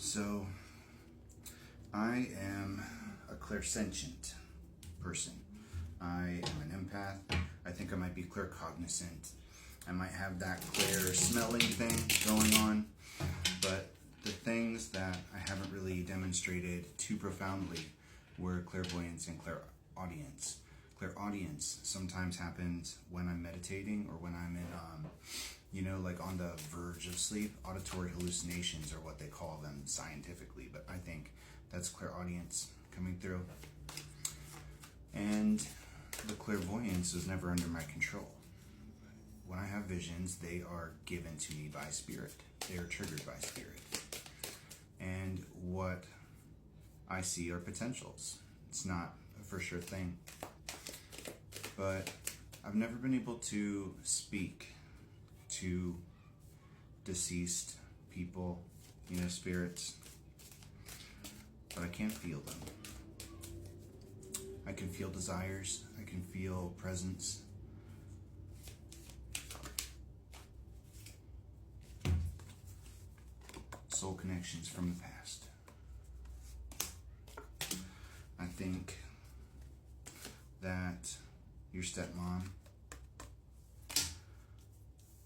So, I am a clairsentient person. I am an empath. I think I might be claircognizant. I might have that clair smelling thing going on, but the things that I haven't really demonstrated too profoundly were clairvoyance and clairaudience. Clairaudience sometimes happens when I'm meditating or when I'm in, like on the verge of sleep. Auditory hallucinations are what they call them scientifically, but I think that's clairaudience coming through. And the clairvoyance was never under my control. When I have visions, they are given to me by spirit. They are triggered by spirit. And what I see are potentials. It's not a for sure thing. But I've never been able to speak to deceased people, spirits, but I can feel them. I can feel desires. I can feel presence. Soul connections from the past. I think that your stepmom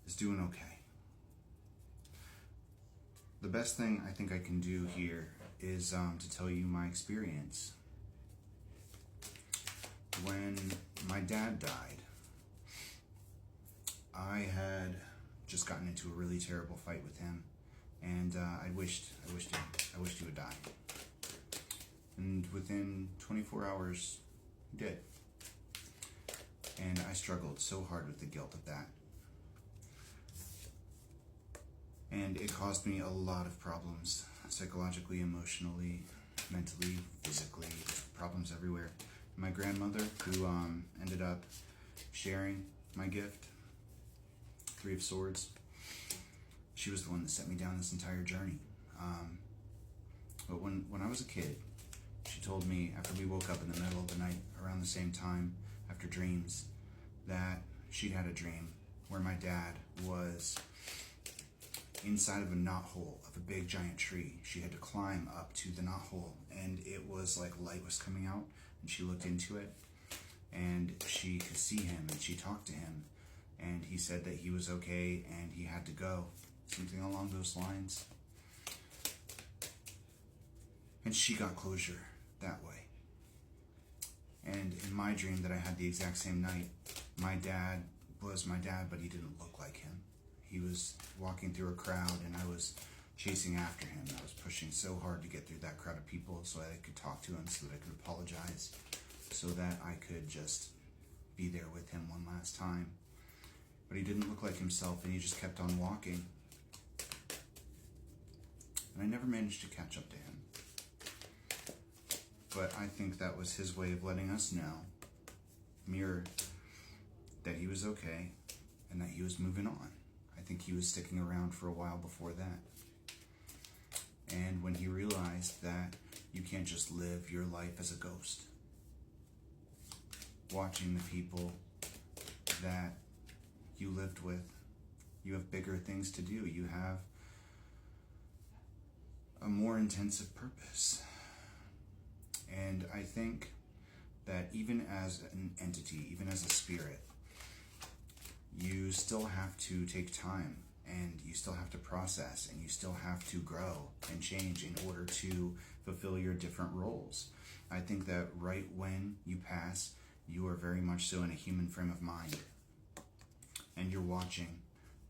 is doing okay. The best thing I think I can do here is to tell you my experience. When my dad died, I had just gotten into a really terrible fight with him, and I wished he would die. And within 24 hours, he did. And I struggled so hard with the guilt of that. And it caused me a lot of problems, psychologically, emotionally, mentally, physically, problems everywhere. My grandmother, who ended up sharing my gift, Three of Swords, she was the one that set me down this entire journey. But when I was a kid, she told me, after we woke up in the middle of the night, around the same time, after dreams, that she'd had a dream where my dad was inside of a knothole of a big giant tree. She had to climb up to the knothole, and it was like light was coming out, and she looked into it, and she could see him, and she talked to him, and he said that he was okay, and he had to go. Something along those lines. And she got closure that way. And in my dream that I had the exact same night, my dad was my dad, but he didn't look like him. He was walking through a crowd, and I was chasing after him. I was pushing so hard to get through that crowd of people so that I could talk to him, so that I could apologize, so that I could just be there with him one last time. But he didn't look like himself, and he just kept on walking. And I never managed to catch up to him. But I think that was his way of letting us know, mirrored, that he was okay and that he was moving on. I think he was sticking around for a while before that. And when he realized that you can't just live your life as a ghost, watching the people that you lived with, you have bigger things to do. You have a more intensive purpose. And I think that even as an entity, even as a spirit, you still have to take time, and you still have to process, and you still have to grow and change in order to fulfill your different roles. I think that right when you pass, you are very much so in a human frame of mind, and you're watching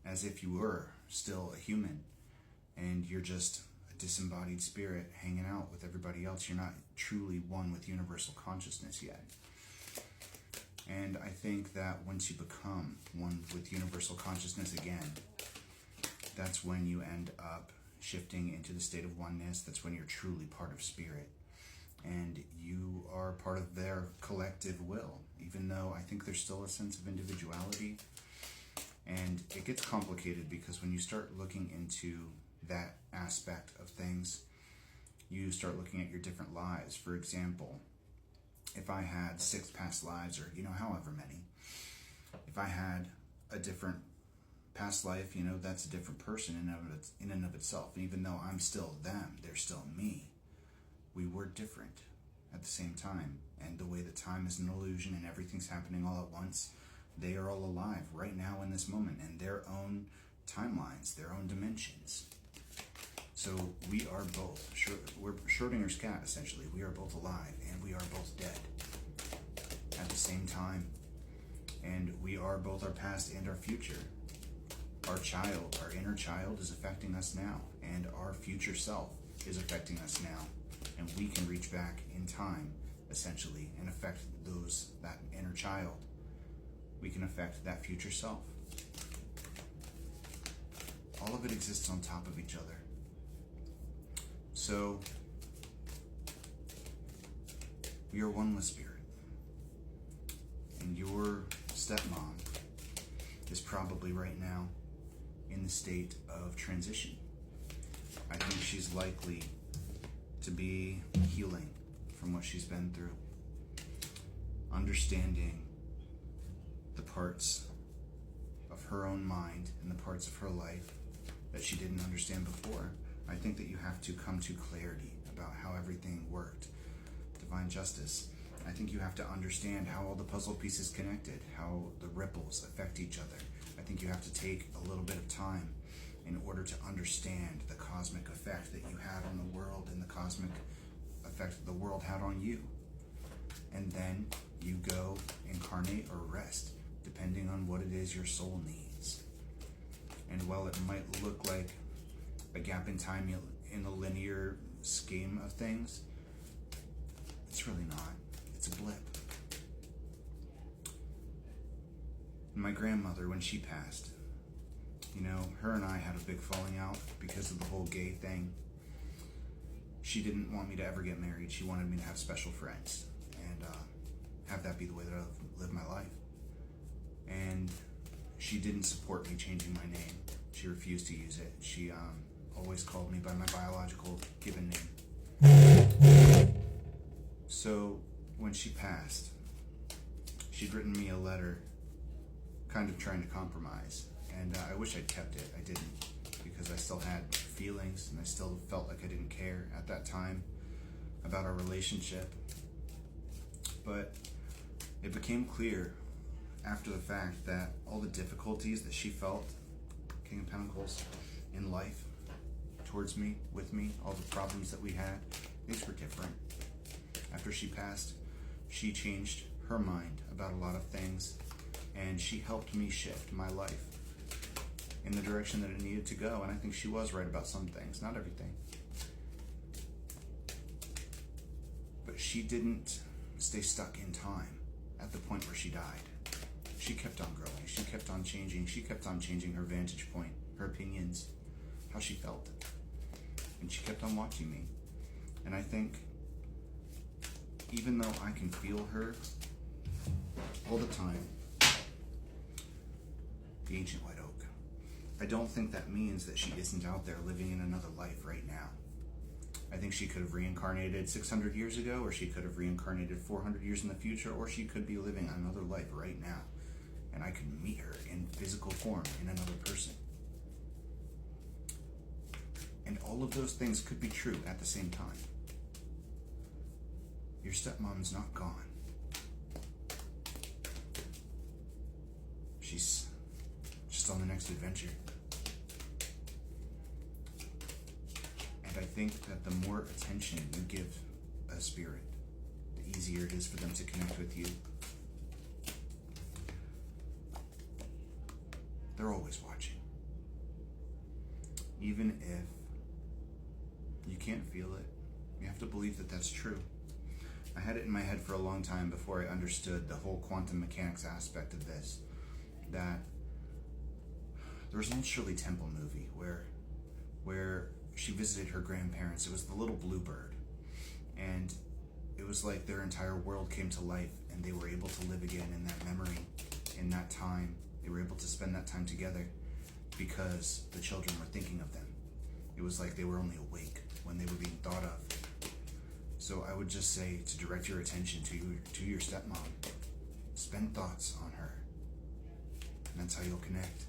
as if you were still a human, and you're just a disembodied spirit hanging out with everybody else. You're not truly one with universal consciousness yet. And I think that once you become one with universal consciousness again, that's when you end up shifting into the state of oneness. That's when you're truly part of spirit, and you are part of their collective will, even though I think there's still a sense of individuality. And it gets complicated because when you start looking into that aspect of things, you start looking at your different lives. For example, if I had 6 past lives, or however many, if I had a different past life, that's a different person in and of itself. And even though I'm still them, they're still me. We were different at the same time. And the way that time is an illusion and everything's happening all at once, they are all alive right now in this moment in their own timelines, their own dimensions. So we are both, we're Schrodinger's cat, essentially. We are both alive and we are both dead at the same time. And we are both our past and our future. Our child, our inner child, is affecting us now, and our future self is affecting us now. And we can reach back in time, essentially, and affect that inner child. We can affect that future self. All of it exists on top of each other. So, we are one with spirit. And your stepmom is probably right now in the state of transition. I think she's likely to be healing from what she's been through, understanding the parts of her own mind and the parts of her life that she didn't understand before. I think that you have to come to clarity about how everything worked. Divine justice. I think you have to understand how all the puzzle pieces connected, how the ripples affect each other. I think you have to take a little bit of time in order to understand the cosmic effect that you had on the world and the cosmic effect that the world had on you. And then you go incarnate or rest, depending on what it is your soul needs. And while it might look like a gap in time in the linear scheme of things, it's really not. It's a blip. My grandmother, when she passed, her and I had a big falling out because of the whole gay thing. She didn't want me to ever get married. She wanted me to have special friends and have that be the way that I live my life. And she didn't support me changing my name. She refused to use it. She always called me by my biological given name. So when she passed, she'd written me a letter kind of trying to compromise. And I wish I'd kept it. I didn't, because I still had feelings and I still felt like I didn't care at that time about our relationship. But it became clear after the fact that all the difficulties that she felt, King of Pentacles, in life, towards me, with me, all the problems that we had, things were different. After she passed, she changed her mind about a lot of things, and she helped me shift my life in the direction that it needed to go. And I think she was right about some things, not everything. But she didn't stay stuck in time at the point where she died. She kept on growing. She kept on changing. She kept on changing her vantage point, her opinions, how she felt. And she kept on watching me. And I think even though I can feel her all the time, the ancient white oak, I don't think that means that she isn't out there living in another life right now. I think she could have reincarnated 600 years ago, or she could have reincarnated 400 years in the future, or she could be living another life right now. And I could meet her in physical form in another person. And all of those things could be true at the same time. Your stepmom's not gone. She's just on the next adventure. And I think that the more attention you give a spirit, the easier it is for them to connect with you. They're always watching. Even if you can't feel it, you have to believe that that's true. I had it in my head for a long time before I understood the whole quantum mechanics aspect of this, that there was an old Shirley Temple movie where she visited her grandparents. It was The Little Bluebird, and it was like their entire world came to life and they were able to live again in that memory, in that time. They were able to spend that time together because the children were thinking of them. It was like they were only awake when they were being thought of. So I would just say to direct your attention to your stepmom. Spend thoughts on her. And that's how you'll connect.